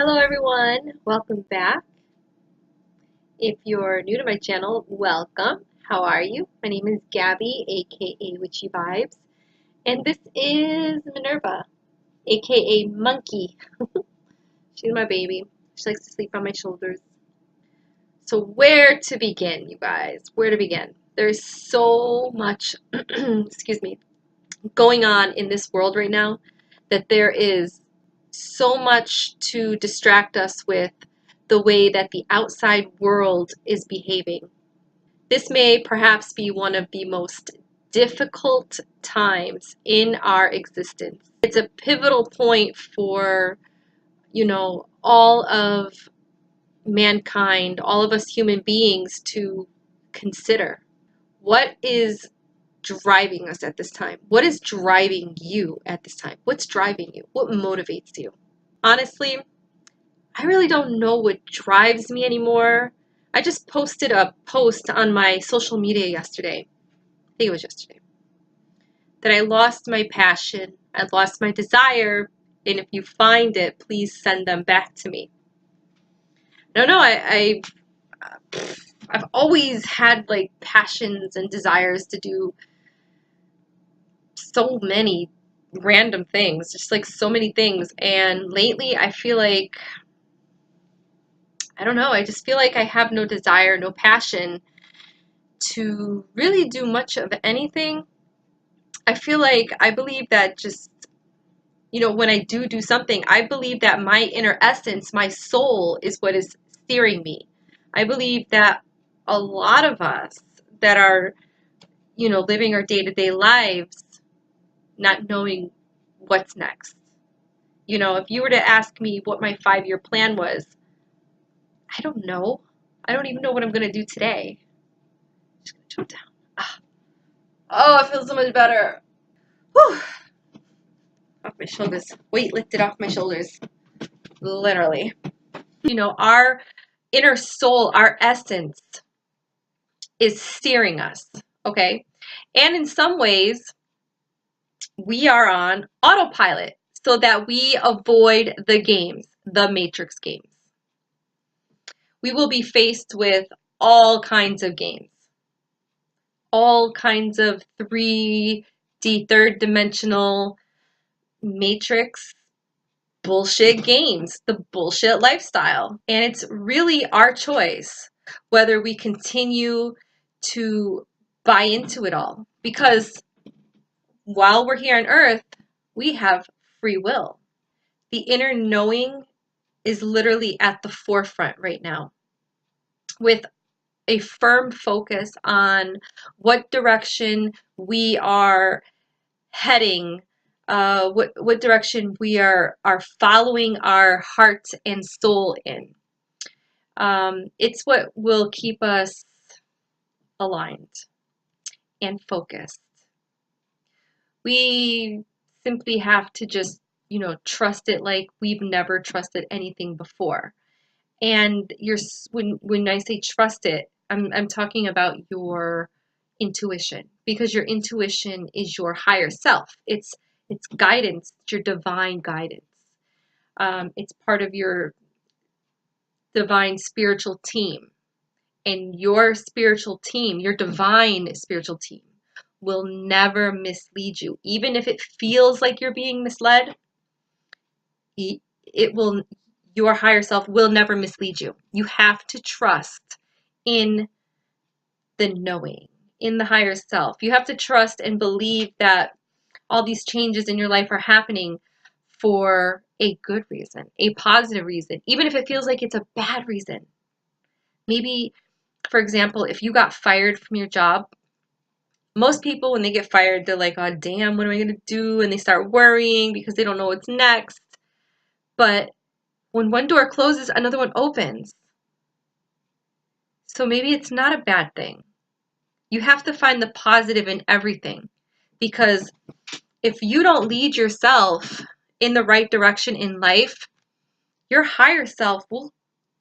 Hello everyone, welcome back. If you're new to my channel, welcome. How are you? My name is Gabby, aka Witchy Vibes, and this is Minerva, aka Monkey. She's my baby. She likes to sleep on my shoulders. So where to begin, you guys? Where to begin? There's so much, excuse me, going on in this world right now that there is so much to distract us with the way that the outside world is behaving. This may perhaps be one of the most difficult times in our existence. It's a pivotal point for, all of mankind, all of us human beings to consider. What is driving us at this time? What is driving you at this time? What's driving you? What motivates you? Honestly, I really don't know what drives me anymore. I just posted a post on my social media yesterday. I think it was yesterday. That I lost my passion. I lost my desire. And if you find it, please send them back to me. I don't know. I've always had like passions and desires to do so many random things, just like so many things. And lately I feel like, I don't know, I just feel like I have no desire, no passion to really do much of anything. I feel like I believe that just, when I do something, I believe that my inner essence, my soul is what is steering me. I believe that a lot of us that are, living our day-to-day lives, not knowing what's next. If you were to ask me what my 5-year plan was, I don't know. I don't even know what I'm going to do today. Just going to jump down. Oh, it feels so much better. Whew. Off my shoulders. Weight lifted off my shoulders. Literally. Our inner soul, our essence is steering us, okay? And in some ways, we are on autopilot so that we avoid the games, the matrix games. We will be faced with all kinds of games, all kinds of 3D, third dimensional matrix bullshit games, the bullshit lifestyle. And it's really our choice whether we continue to buy into it all. Because while we're here on earth, we have free will. The inner knowing is literally at the forefront right now, with a firm focus on what direction we are heading, what direction we are following our heart and soul in. It's what will keep us aligned and focused. We simply have to just, trust it like we've never trusted anything before. And when I say trust it, I'm talking about your intuition, because your intuition is your higher self. It's guidance. It's your divine guidance. It's part of your divine spiritual team, and your spiritual team, your divine spiritual team, will never mislead you. Even if it feels like you're being misled, it will. Your higher self will never mislead you. You have to trust in the knowing, in the higher self. You have to trust and believe that all these changes in your life are happening for a good reason, a positive reason, even if it feels like it's a bad reason. Maybe, for example, if you got fired from your job, most people, when they get fired, they're like, oh, damn, what am I going to do? And they start worrying because they don't know what's next. But when one door closes, another one opens. So maybe it's not a bad thing. You have to find the positive in everything, because if you don't lead yourself in the right direction in life, your higher self will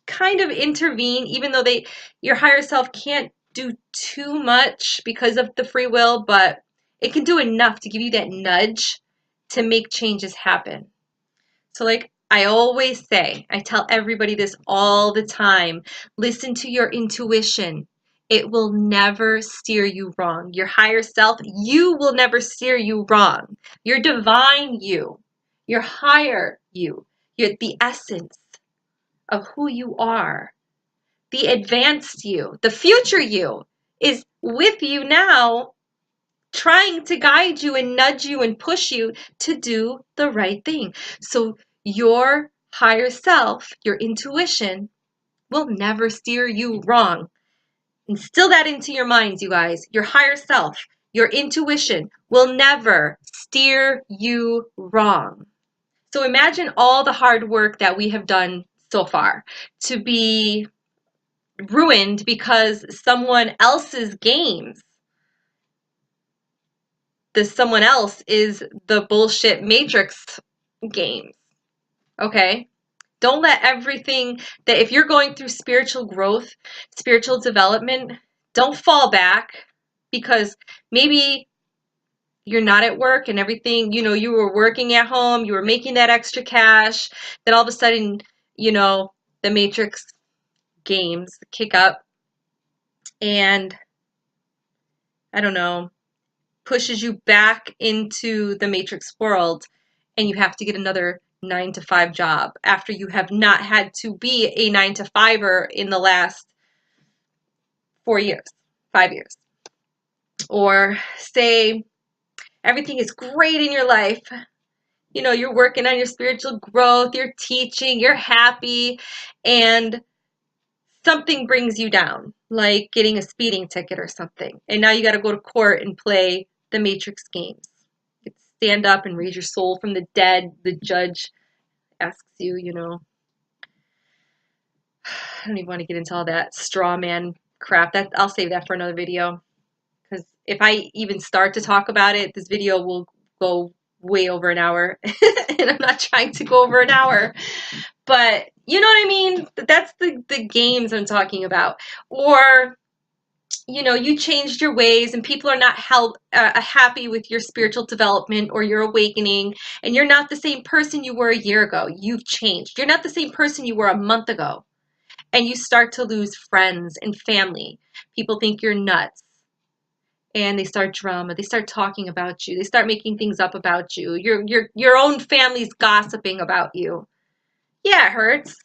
kind of intervene, even though your higher self can't do too much because of the free will, but it can do enough to give you that nudge to make changes happen. So like I always say, I tell everybody this all the time, listen to your intuition. It will never steer you wrong. Your higher self, you will never steer you wrong. Your divine you, your higher you, the essence of who you are, the advanced you, the future you is with you now, trying to guide you and nudge you and push you to do the right thing. So your higher self, your intuition, will never steer you wrong. Instill that into your minds, you guys. Your higher self, your intuition will never steer you wrong. So imagine all the hard work that we have done so far to be ruined because someone else's games, someone else is the bullshit matrix games. Okay? Don't let everything that, if you're going through spiritual growth, spiritual development, don't fall back because maybe you're not at work and everything, you were working at home, you were making that extra cash, then all of a sudden, the matrix games kick up and I don't know, pushes you back into the matrix world and you have to get another 9-to-5 job after you have not had to be a 9-to-5er in the last 4 years, 5 years. Or say everything is great in your life. You're working on your spiritual growth, you're teaching, you're happy, and something brings you down, like getting a speeding ticket or something. And now you got to go to court and play the matrix games. Stand up and raise your soul from the dead. The judge asks you, I don't even want to get into all that straw man crap. I'll save that for another video. Because if I even start to talk about it, this video will go way over an hour. And I'm not trying to go over an hour. But you know what I mean? That's the games I'm talking about. Or you changed your ways and people are not happy with your spiritual development or your awakening, and you're not the same person you were a year ago. You've changed. You're not the same person you were a month ago. And you start to lose friends and family. People think you're nuts. And they start drama. They start talking about you. They start making things up about you. Your own family's gossiping about you. Yeah, it hurts.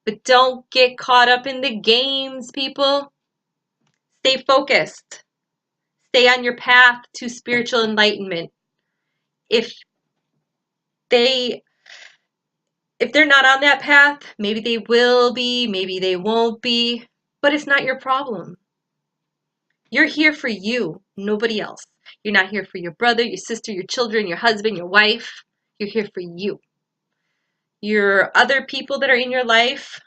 But don't get caught up in the games, people. Stay focused. Stay on your path to spiritual enlightenment. If they're not on that path, maybe they will be, maybe they won't be, but it's not your problem. You're here for you, nobody else. You're not here for your brother, your sister, your children, your husband, your wife. You're here for you. Your other people that are in your life,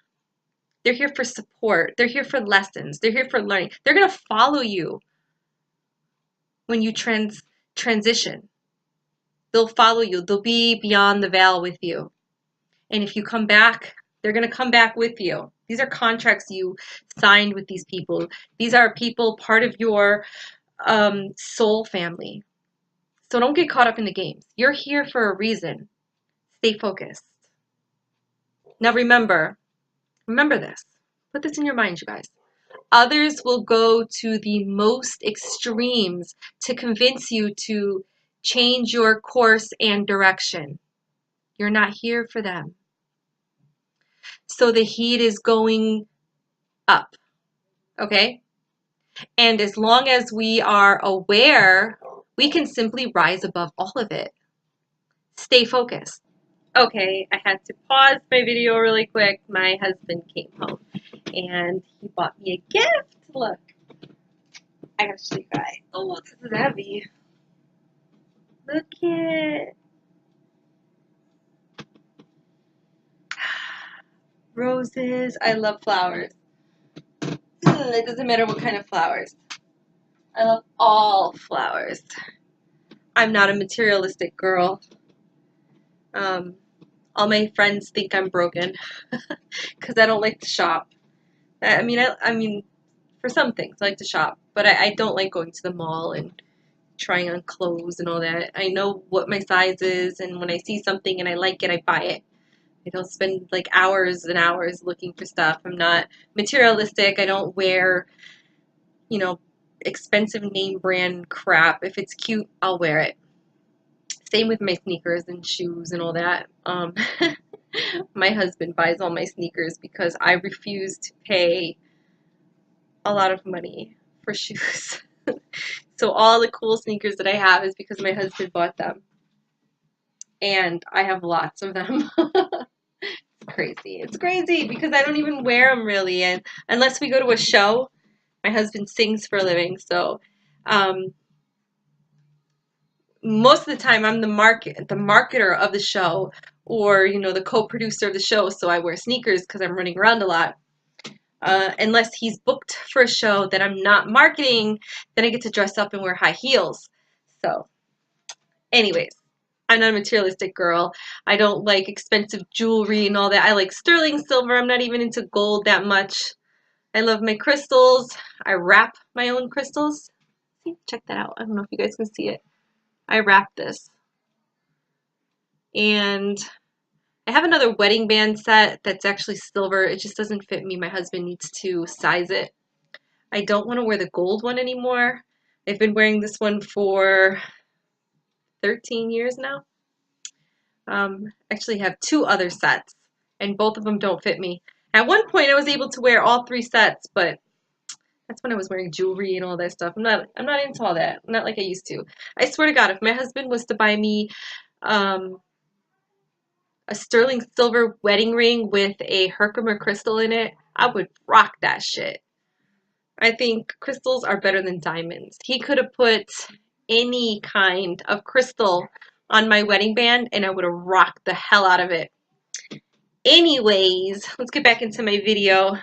they're here for support. They're here for lessons. They're here for learning. They're going to follow you when you transition. They'll follow you. They'll be beyond the veil with you. And if you come back, they're going to come back with you. These are contracts you signed with these people. These are people part of your soul family. So don't get caught up in the games. You're here for a reason. Stay focused. Now remember this. Put this in your mind, you guys. Others will go to the most extremes to convince you to change your course and direction. You're not here for them. So the heat is going up, okay? And as long as we are aware, we can simply rise above all of it. Stay focused. Okay, I had to pause my video really quick. My husband came home and he bought me a gift. Look, I gotta show you guys. Oh, this is heavy. Look it. Roses. I love flowers. It doesn't matter what kind of flowers. I love all flowers. I'm not a materialistic girl. All my friends think I'm broken because I don't like to shop. I mean, for some things I like to shop, but I don't like going to the mall and trying on clothes and all that. I know what my size is, and when I see something and I like it, I buy it. I don't spend like hours and hours looking for stuff. I'm not materialistic. I don't wear, you know, expensive name brand crap. If it's cute, I'll wear it. Same with my sneakers and shoes and all that. My husband buys all my sneakers because I refuse to pay a lot of money for shoes. So all the cool sneakers that I have is because my husband bought them. And I have lots of them. It's crazy. It's crazy because I don't even wear them really. And unless we go to a show, my husband sings for a living. So um, most of the time I'm the marketer of the show, or the co-producer of the show. So I wear sneakers because I'm running around a lot. Unless he's booked for a show that I'm not marketing, then I get to dress up and wear high heels. So anyways, I'm not a materialistic girl. I don't like expensive jewelry and all that. I like sterling silver. I'm not even into gold that much. I love my crystals. I wrap my own crystals. See, check that out. I don't know if you guys can see it. I wrap this. And I have another wedding band set that's actually silver. It just doesn't fit me. My husband needs to size it. I don't want to wear the gold one anymore. I've been wearing this one for 13 years now. Actually have 2 other sets, and both of them don't fit me. At one point, I was able to wear all 3 sets, but that's when I was wearing jewelry and all that stuff. I'm not into all that. I'm not like I used to. I swear to God, if my husband was to buy me a sterling silver wedding ring with a Herkimer crystal in it, I would rock that shit. I think crystals are better than diamonds. He could have put any kind of crystal on my wedding band and I would have rocked the hell out of it. Anyways, let's get back into my video.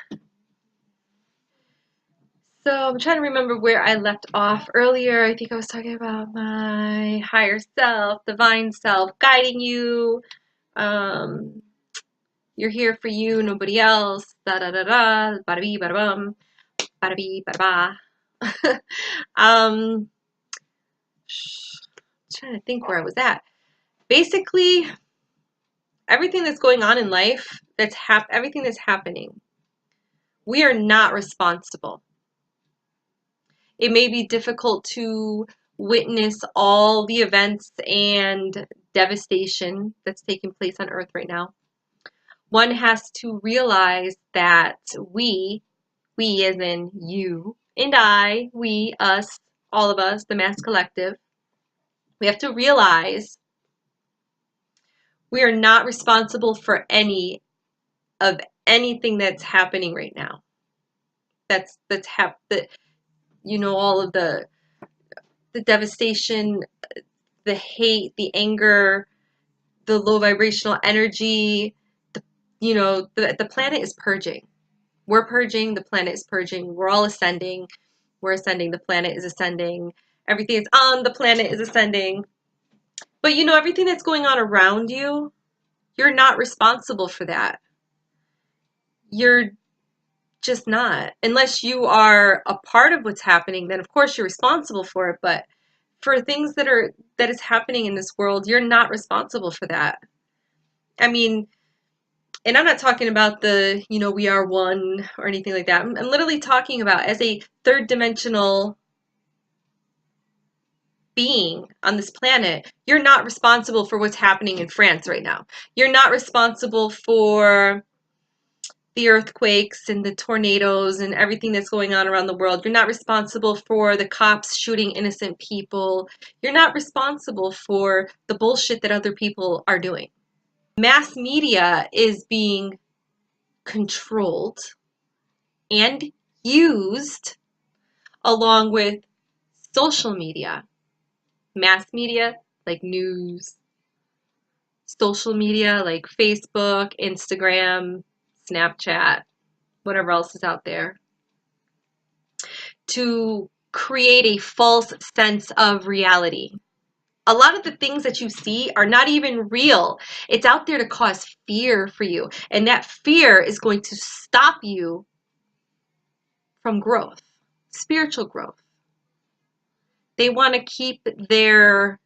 So I'm trying to remember where I left off earlier. I think I was talking about my higher self, divine self, guiding you. You're here for you, nobody else. Da da da da. Bada bee, bada bum. Bada bee, bada ba. I'm trying to think where I was at. Basically, everything that's going on in life, everything that's happening, we are not responsible. It may be difficult to witness all the events and devastation that's taking place on Earth right now. One has to realize that we as in you and I, we, us, all of us, the mass collective, we have to realize we are not responsible for any of anything that's happening right now. All of the devastation, the hate, the anger, the low vibrational energy. The planet is purging. We're purging, the planet is purging. We're all ascending. We're ascending, the planet is ascending. Everything that's on the planet is ascending. But everything that's going on around you, you're not responsible for that. You're just not. Unless you are a part of what's happening, then of course you're responsible for it. But for things that is happening in this world, you're not responsible for that. I mean, and I'm not talking about the, we are one or anything like that. I'm literally talking about as a third dimensional being on this planet, you're not responsible for what's happening in France right now. You're not responsible for the earthquakes and the tornadoes and everything that's going on around the world. You're not responsible for the cops shooting innocent people. You're not responsible for the bullshit that other people are doing. Mass media is being controlled and used along with social media. Mass media like news, social media like Facebook, Instagram, Snapchat, whatever else is out there, to create a false sense of reality. A lot of the things that you see are not even real. It's out there to cause fear for you. And that fear is going to stop you from growth, spiritual growth. They want to keep their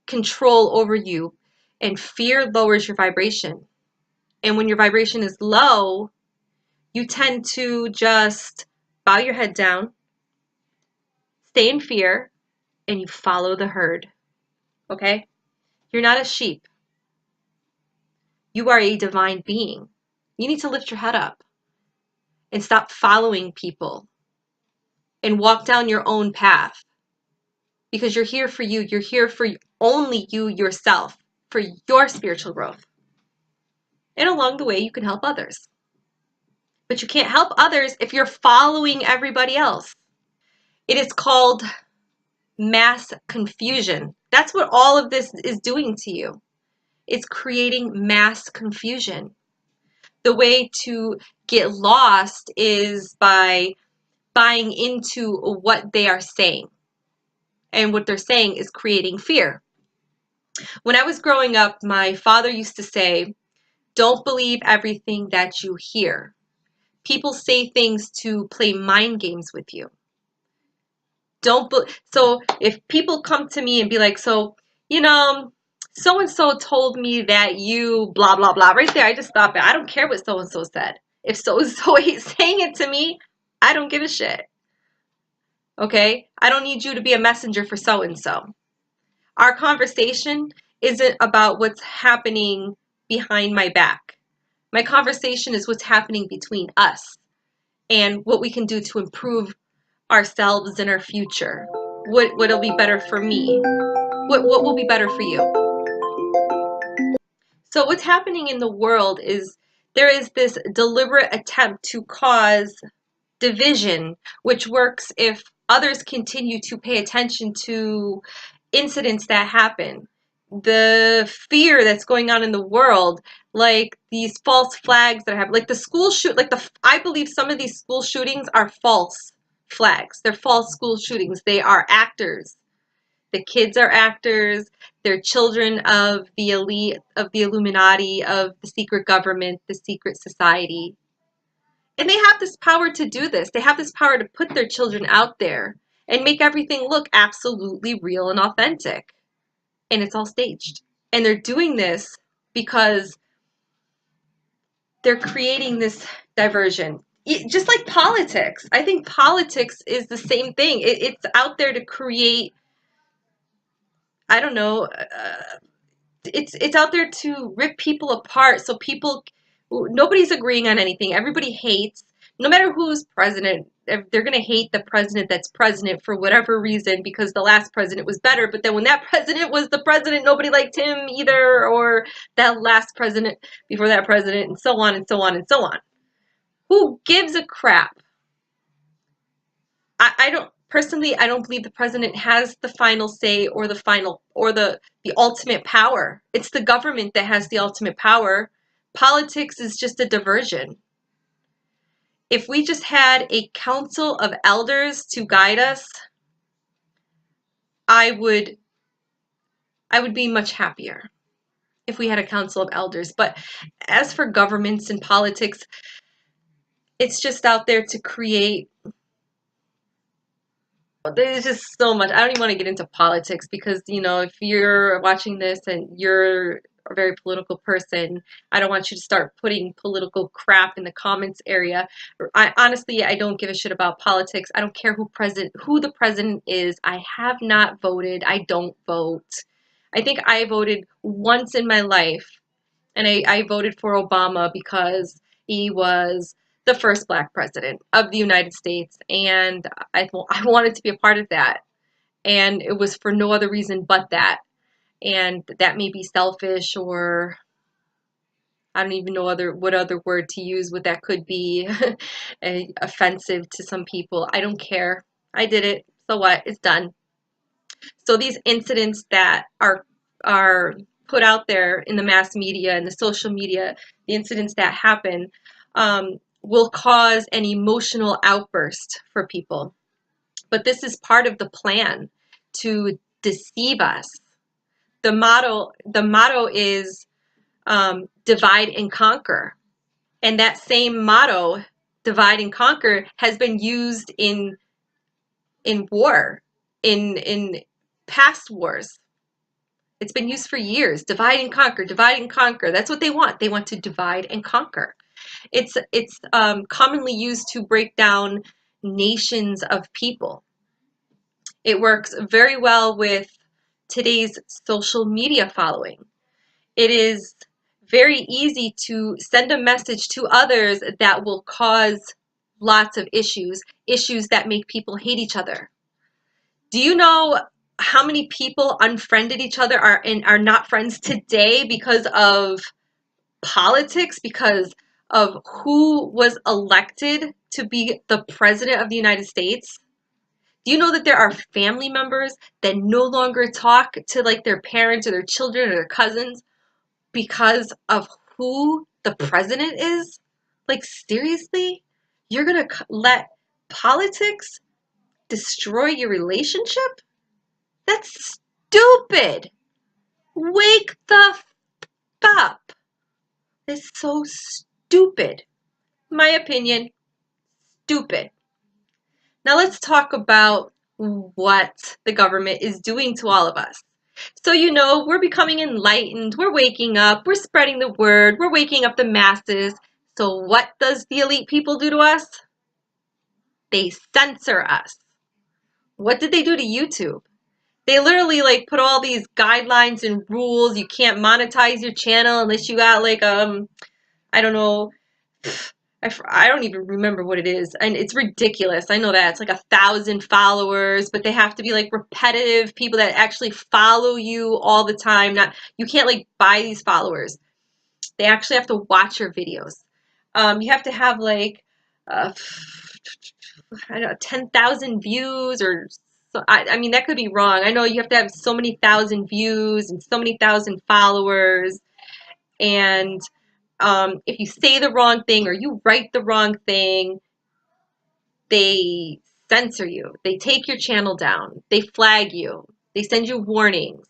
control over you, and fear lowers your vibration. And when your vibration is low, you tend to just bow your head down, stay in fear, and you follow the herd. Okay? You're not a sheep. You are a divine being. You need to lift your head up and stop following people and walk down your own path, because you're here for you. You're here for only you yourself, for your spiritual growth. And along the way, you can help others. But you can't help others if you're following everybody else. It is called mass confusion. That's what all of this is doing to you. It's creating mass confusion. The way to get lost is by buying into what they are saying. And what they're saying is creating fear. When I was growing up, my father used to say, don't believe everything that you hear. People say things to play mind games with you. So if people come to me and be like, so, so-and-so told me that you blah, blah, blah. Right there, I just stop it. I don't care what so-and-so said. If so-and-so ain't saying it to me, I don't give a shit. Okay? I don't need you to be a messenger for so-and-so. Our conversation isn't about what's happening behind my back. My conversation is what's happening between us and what we can do to improve ourselves and our future. What'll be better for me? What will be better for you? So what's happening in the world is there is this deliberate attempt to cause division, which works if others continue to pay attention to incidents that happen. The fear that's going on in the world, like these false flags that have, like the school shoot, I believe some of these school shootings are false flags. They're false school shootings. They are actors. The kids are actors. They're children of the elite, of the Illuminati, of the secret government, the secret society. And they have this power to do this. They have this power to put their children out there and make everything look absolutely real and authentic. And it's all staged. And they're doing this because they're creating this diversion. Just like politics. I think politics is the same thing. It's out there to create, I don't know, it's out there to rip people apart. So nobody's agreeing on anything. Everybody hates. No matter who's president, they're going to hate the president that's president for whatever reason, because the last president was better. But then when that president was the president, nobody liked him either, or that last president before that president, and so on and so on and so on. Who gives a crap? I don't personally, I don't believe the president has the final say or the ultimate power. It's the government that has the ultimate power. Politics is just a diversion. If we just had a council of elders to guide us, I would be much happier if we had a council of elders. But as for governments and politics, it's just out there to create. There's just so much. I don't even want to get into politics because, if you're watching this and you're a very political person, I don't want you to start putting political crap in the comments area. Honestly, I don't give a shit about politics. I don't care who the president is. I have not voted. I don't vote. I think I voted once in my life, and I voted for Obama because he was the first black president of the United States, and I wanted to be a part of that, and it was for no other reason but that. And that may be selfish, or I don't even know what other word to use, what that could be. Offensive to some people. I don't care. I did it. So what? It's done. So these incidents that are put out there in the mass media and the social media, the incidents that happen, will cause an emotional outburst for people. But this is part of the plan to deceive us. The motto is divide and conquer. And that same motto, divide and conquer, has been used in war, in past wars. It's been used for years. Divide and conquer, divide and conquer. That's what they want. They want to divide and conquer. It's commonly used to break down nations of people. It works very well with today's social media following. It is very easy to send a message to others that will cause lots of issues that make people hate each other. Do you know how many people unfriended each other are not friends today because of politics, because of who was elected to be the president of the United States? Do you know that there are family members that no longer talk to like their parents or their children or their cousins because of who the president is? Like, seriously? You're gonna let politics destroy your relationship? That's stupid. Wake the f up. It's so stupid. My opinion, stupid. Now let's talk about what the government is doing to all of us. So, you know, we're becoming enlightened, we're waking up, we're spreading the word, we're waking up the masses. So what does the elite people do to us? They censor us. What did they do to YouTube? They literally like put all these guidelines and rules. You can't monetize your channel unless you got like I don't know, I don't even remember what it is, and it's ridiculous. I know that it's like 1,000 followers, but they have to be like repetitive people that actually follow you all the time. Not, you can't like buy these followers. They actually have to watch your videos. You have to have like I don't know, 10,000 views, or so, I mean that could be wrong. I know you have to have so many thousand views and so many thousand followers, and if you say the wrong thing or you write the wrong thing, they censor you. They take your channel down. They flag you. They send you warnings.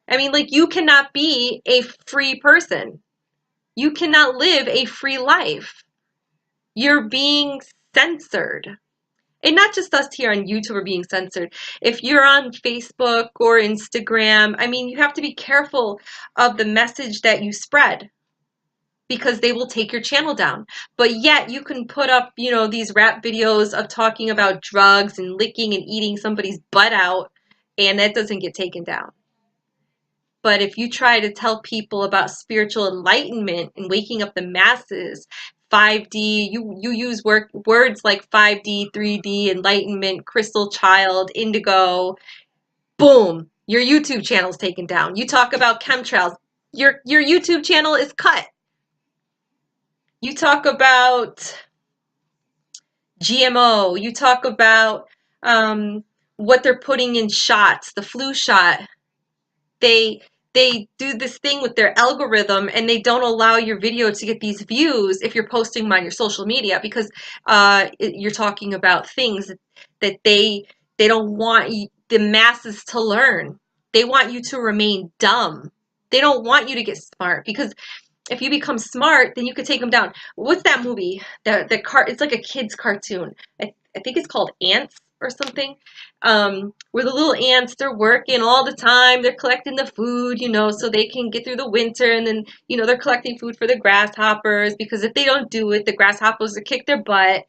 I mean, like, you cannot be a free person. You cannot live a free life. You're being censored. And not just us here on YouTube are being censored. If you're on Facebook or Instagram, I mean, you have to be careful of the message that you spread, because they will take your channel down. But yet you can put up, you know, these rap videos of talking about drugs and licking and eating somebody's butt out, and that doesn't get taken down. But if you try to tell people about spiritual enlightenment and waking up the masses, 5D, you use words like 5D, 3D, enlightenment, crystal child, indigo, boom, your YouTube channel is taken down. You talk about chemtrails, your YouTube channel is cut. You talk about GMO, you talk about what they're putting in shots, the flu shot. They do this thing with their algorithm, and they don't allow your video to get these views if you're posting them on your social media, because you're talking about things that they don't want the masses to learn. They want you to remain dumb. They don't want you to get smart, because if you become smart, then you could take them down. What's that movie? It's like a kid's cartoon. I think it's called Ants or something. Where the little ants, they're working all the time. They're collecting the food, you know, so they can get through the winter. And then, you know, they're collecting food for the grasshoppers, because if they don't do it, the grasshoppers will kick their butt.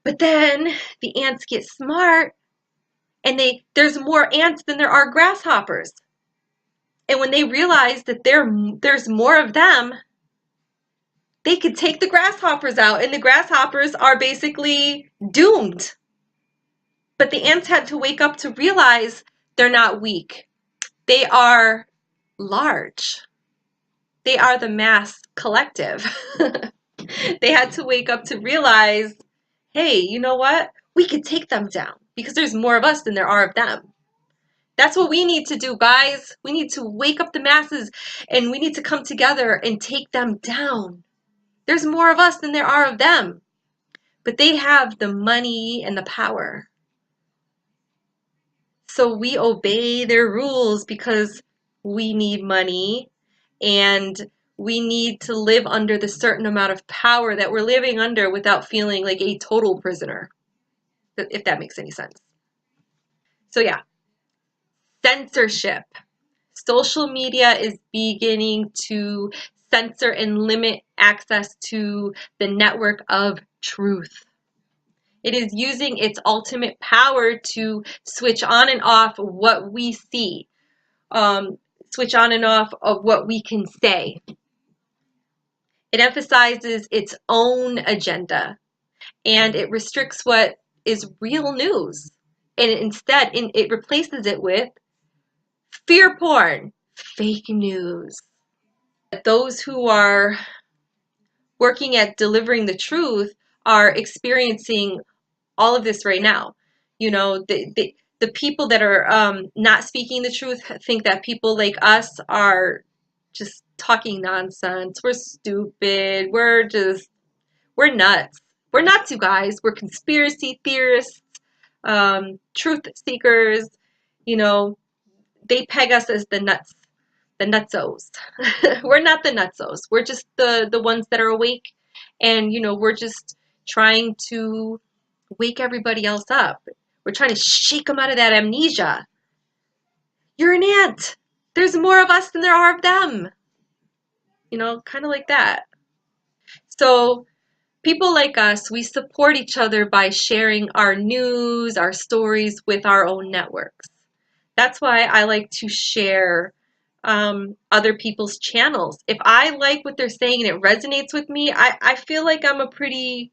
But then the ants get smart, and there's more ants than there are grasshoppers. And when they realize that there's more of them, they could take the grasshoppers out, and the grasshoppers are basically doomed. But the ants had to wake up to realize they're not weak. They are large. They are the mass collective. They had to wake up to realize, hey, you know what? We could take them down, because there's more of us than there are of them. That's what we need to do, guys. We need to wake up the masses, and we need to come together and take them down. There's more of us than there are of them. But they have the money and the power. So we obey their rules because we need money, and we need to live under the certain amount of power that we're living under without feeling like a total prisoner, if that makes any sense. So yeah, censorship. Social media is beginning to censor and limit access to the network of truth. It is using its ultimate power to switch on and off what we see, switch on and off of what we can say. It emphasizes its own agenda, and it restricts what is real news. And instead, it replaces it with fear porn, fake news. Those who are working at delivering the truth are experiencing all of this right now. You know, the people that are not speaking the truth think that people like us are just talking nonsense. We're stupid. We're nuts. We're nuts, you guys. We're conspiracy theorists, truth seekers. You know, they peg us as the nuts, the nutsos. We're not the nutsos. We're just the ones that are awake, and you know, we're just trying to wake everybody else up. We're trying to shake them out of that amnesia. You're an ant. There's more of us than there are of them. You know, kind of like that. So people like us, we support each other by sharing our news, our stories with our own networks. That's why I like to share other people's channels. If I like what they're saying and it resonates with me, I feel like I'm a pretty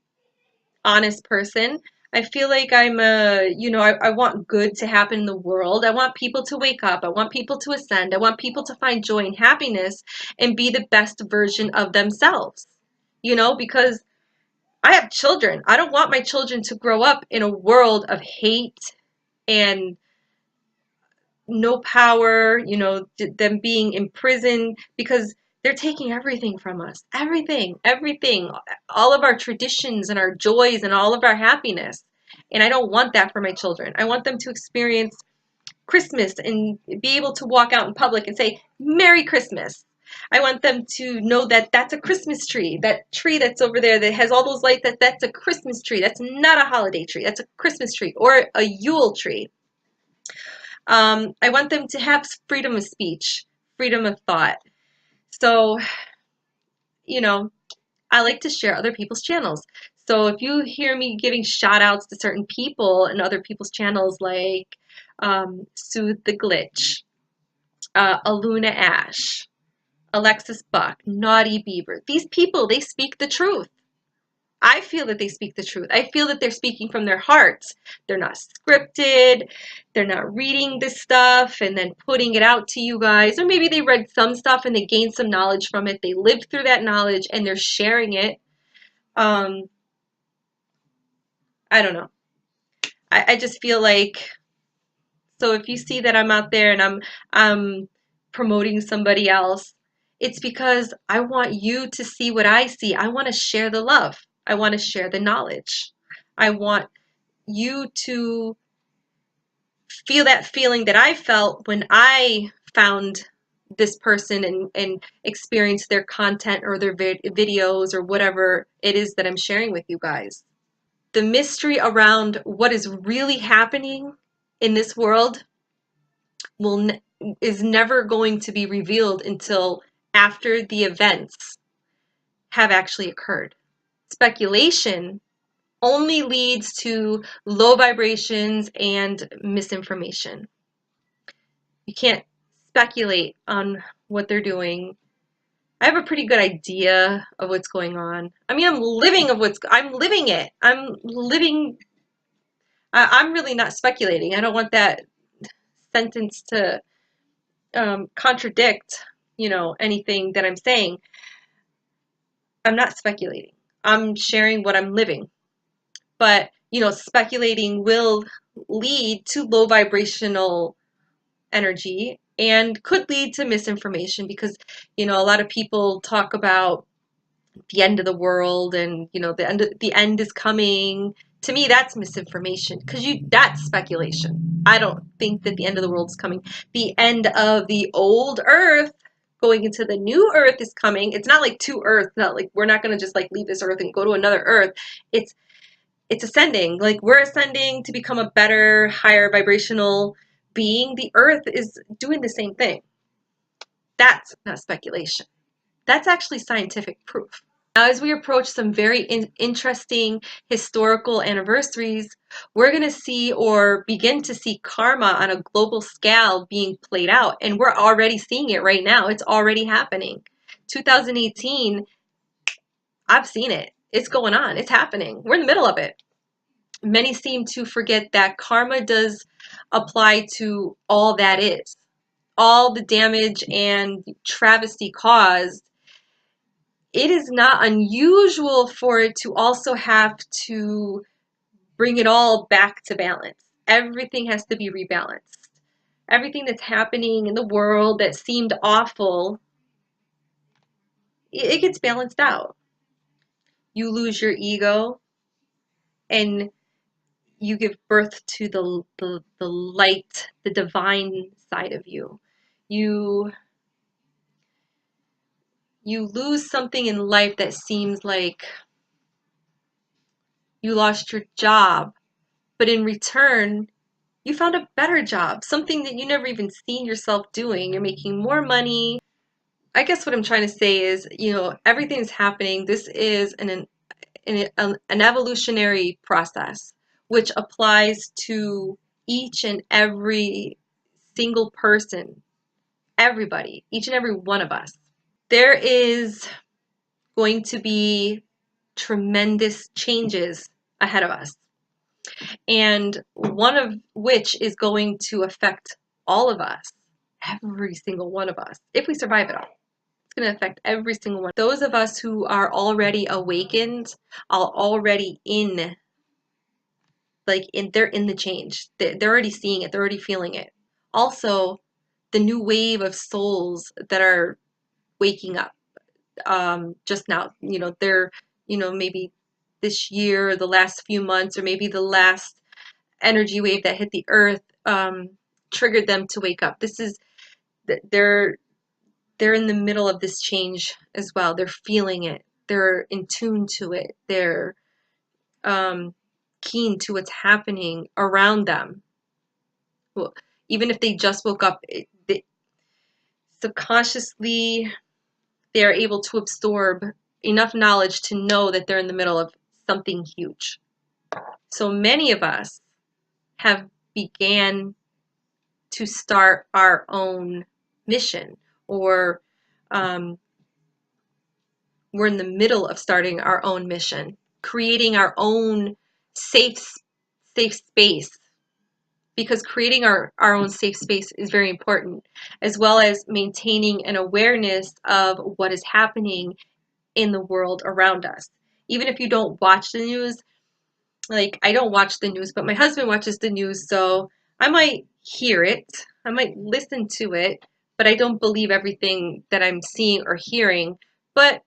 honest person. I feel like I'm I want good to happen in the world. I want people to wake up. I want people to ascend. I want people to find joy and happiness and be the best version of themselves. You know, because I have children. I don't want my children to grow up in a world of hate and no power, you know, them being imprisoned because they're taking everything from us. Everything, everything, all of our traditions and our joys and all of our happiness. And I don't want that for my children. I want them to experience Christmas and be able to walk out in public and say, Merry Christmas. I want them to know that that's a Christmas tree. That tree that's over there that has all those lights, that's a Christmas tree. That's not a holiday tree. That's a Christmas tree or a Yule tree. I want them to have freedom of speech, freedom of thought. So, you know, I like to share other people's channels. So if you hear me giving shout outs to certain people and other people's channels like Soothe the Glitch, Aluna Ash, Alexis Buck, Naughty Beaver, these people, they speak the truth. I feel that they speak the truth. I feel that they're speaking from their hearts. They're not scripted. They're not reading this stuff and then putting it out to you guys. Or maybe they read some stuff and they gained some knowledge from it. They lived through that knowledge and they're sharing it. I don't know. I just feel like, so if you see that I'm out there and I'm promoting somebody else, it's because I want you to see what I see. I want to share the love. I want to share the knowledge. I want you to feel that feeling that I felt when I found this person and experienced their content or their videos or whatever it is that I'm sharing with you guys. The mystery around what is really happening in this world is never going to be revealed until after the events have actually occurred. Speculation only leads to low vibrations and misinformation. You can't speculate on what they're doing. I have a pretty good idea of what's going on. I mean, I'm living it. I'm really not speculating. I don't want that sentence to contradict, you know, anything that I'm saying. I'm not speculating. I'm sharing what I'm living. But, you know, speculating will lead to low vibrational energy and could lead to misinformation because, you know, a lot of people talk about the end of the world and, you know, the end is coming. To me, that's misinformation because that's speculation. I don't think that the end of the world is coming. The end of the old earth going into the new earth is coming. It's not like two earths, not like we're not going to just like leave this earth and go to another earth. It's ascending. Like we're ascending to become a better, higher vibrational being. The earth is doing the same thing. That's not speculation. That's actually scientific proof. Now, as we approach some very interesting historical anniversaries, we're going to see or begin to see karma on a global scale being played out. And we're already seeing it right now. It's already happening. 2018, I've seen it. It's going on. It's happening. We're in the middle of it. Many seem to forget that karma does apply to all that is. All the damage and travesty caused, it is not unusual for it to also have to bring it all back to balance. Everything has to be rebalanced. Everything that's happening in the world that seemed awful, it gets balanced out. You lose your ego and you give birth to the light, the divine side of you. You lose something in life that seems like you lost your job, but in return, you found a better job, something that you never even seen yourself doing. You're making more money. I guess what I'm trying to say is, everything's happening. This is an evolutionary process, which applies to each and every single person, everybody, each and every one of us. There is going to be tremendous changes ahead of us, and one of which is going to affect all of us, every single one of us, if we survive it all. It's going to affect every single one. Those of us who are already awakened are already they're in the change. They're already seeing it. They're already feeling it. Also, the new wave of souls that are waking up just now, they're, maybe this year, or the last few months, or maybe the last energy wave that hit the earth triggered them to wake up. They're in the middle of this change as well. They're feeling it. They're in tune to it. They're keen to what's happening around them. Well, even if they just woke up, subconsciously they are able to absorb enough knowledge to know that they're in the middle of something huge. So many of us have began to start our own mission, or we're in the middle of starting our own mission, creating our own safe space, because creating our own safe space is very important, as well as maintaining an awareness of what is happening in the world around us. Even if you don't watch the news, like I don't watch the news, but my husband watches the news, so I might hear it, I might listen to it, but I don't believe everything that I'm seeing or hearing. But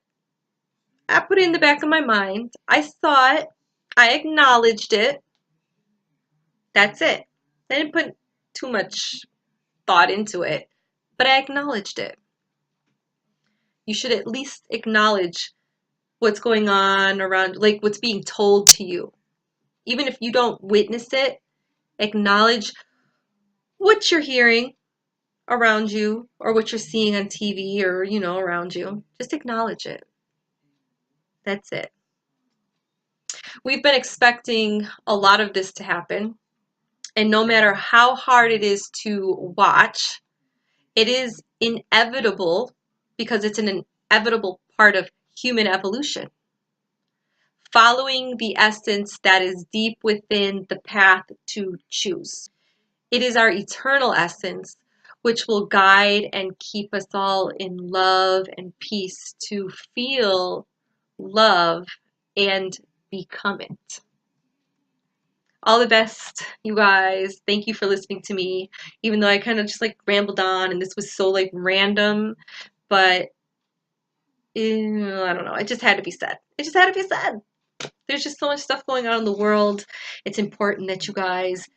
I put it in the back of my mind. I saw it. I acknowledged it. That's it. I didn't put too much thought into it, but I acknowledged it. You should at least acknowledge what's going on around, like what's being told to you. Even if you don't witness it, acknowledge what you're hearing around you, or what you're seeing on TV, or, around you. Just acknowledge it. That's it. We've been expecting a lot of this to happen. And no matter how hard it is to watch, it is inevitable, because it's an inevitable part of human evolution. Following the essence that is deep within the path to choose. It is our eternal essence which will guide and keep us all in love and peace to feel love and become it. All the best, you guys. Thank you for listening to me, even though I kind of just rambled on and this was so random, but I don't know. It just had to be said. It just had to be said. There's just so much stuff going on in the world. It's important that you guys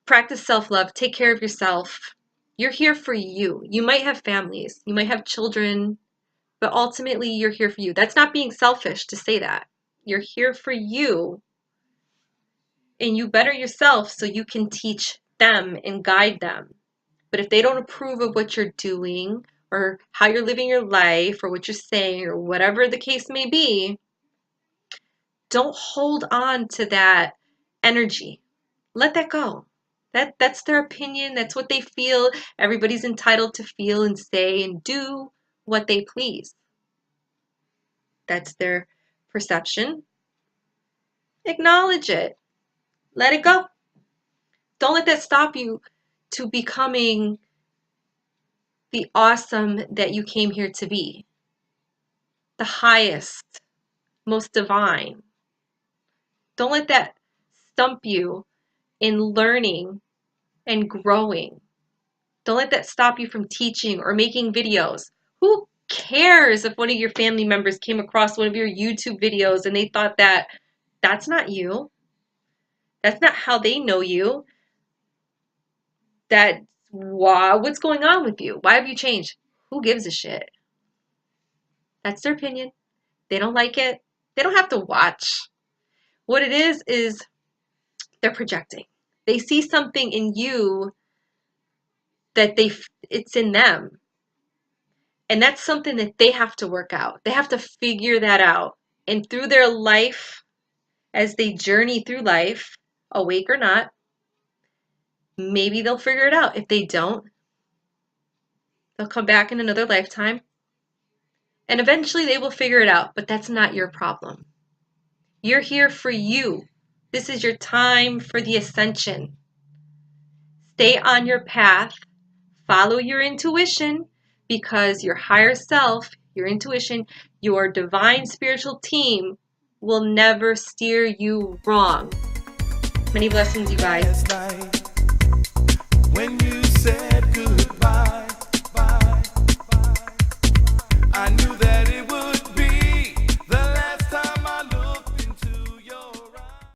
practice self-love. Take care of yourself. You're here for you. You might have families. You might have children, but ultimately you're here for you. That's not being selfish to say that. You're here for you. And you better yourself so you can teach them and guide them. But if they don't approve of what you're doing or how you're living your life or what you're saying or whatever the case may be, don't hold on to that energy. Let that go. That's their opinion. That's what they feel. Everybody's entitled to feel and say and do what they please. That's their perception. Acknowledge it. Let it go. Don't let that stop you to becoming the awesome that you came here to be. The highest, most divine. Don't let that stump you in learning and growing. Don't let that stop you from teaching or making videos. Who cares if one of your family members came across one of your YouTube videos and they thought that that's not you? That's not how they know you. What's going on with you? Why have you changed? Who gives a shit? That's their opinion. They don't like it. They don't have to watch. What it is they're projecting. They see something in you that it's in them. And that's something that they have to work out. They have to figure that out. And through their life, as they journey through life, awake or not, maybe they'll figure it out. If they don't, they'll come back in another lifetime. And eventually they will figure it out. But that's not your problem. You're here for you. This is your time for the ascension. Stay on your path. Follow your intuition, because your higher self, your intuition, your divine spiritual team will never steer you wrong. Many blessings, you guys. When you said goodbye, I knew that